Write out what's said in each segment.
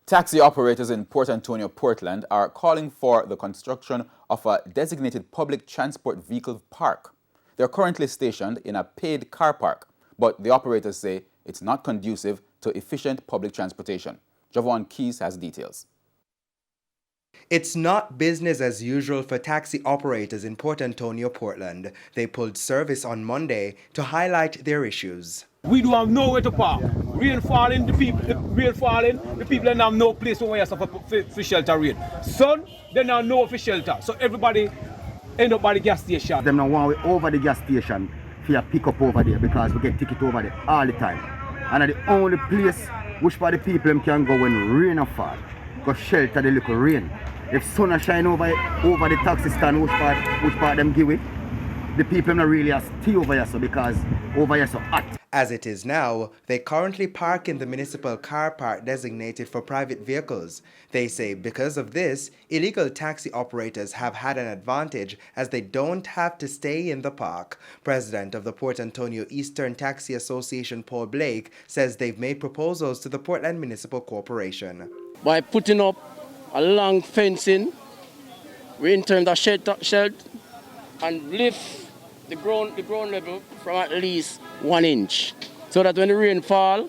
Taxi operators in Port Antonio, Portland are calling for the construction of a designated public transport vehicle park. They're currently stationed in a paid car park, but the operators say it's not conducive to efficient public transportation. Javon Keys has details. It's not business as usual for taxi operators in Port Antonio, Portland. They pulled service on Monday to highlight their issues. We do have nowhere to park. Rain falling, the people don't have no place where for shelter rain. Sun, they don't have no for shelter. So everybody end up by the gas station. Them now want we over the gas station for pick up over there because we get ticket over there all the time. And the only place which for the people them can go when rain fall. Go shelter the little rain. If sun shine over the taxi stand, which part them give it, the people not really have stay over here so because over here so hot. As it is now, they currently park in the municipal car park designated for private vehicles. They say because of this, illegal taxi operators have had an advantage as they don't have to stay in the park. President of the Port Antonio Eastern Taxi Association, Paul Blake, says they've made proposals to the Portland Municipal Corporation. By putting up a long fencing, we in terms of shelter and lift the ground level from at least 1 inch, so that when the rain fall,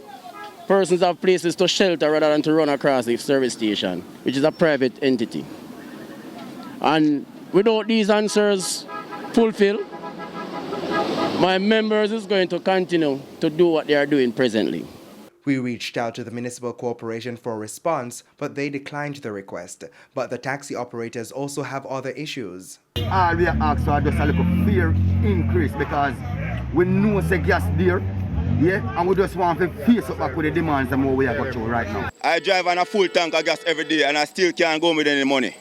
persons have places to shelter rather than to run across the service station, which is a private entity. And without these answers fulfilled, my members is going to continue to do what they are doing presently. We reached out to the municipal corporation for a response, but they declined the request. But the taxi operators also have other issues. All we ask for just a little fear increase because we know the gas there, yeah, and we just want to face up back with the demands and what we are going through right now. I drive on a full tank of gas every day and I still can't go with any money.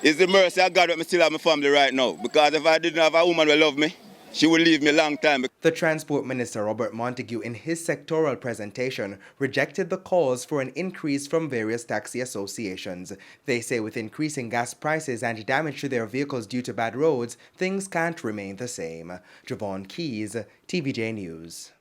It's the mercy of God that I still have my family right now, because if I didn't have a woman who love me, she would leave me a long time. The Transport Minister, Robert Montague, in his sectoral presentation, rejected the calls for an increase from various taxi associations. They say with increasing gas prices and damage to their vehicles due to bad roads, things can't remain the same. Javon Keys, TVJ News.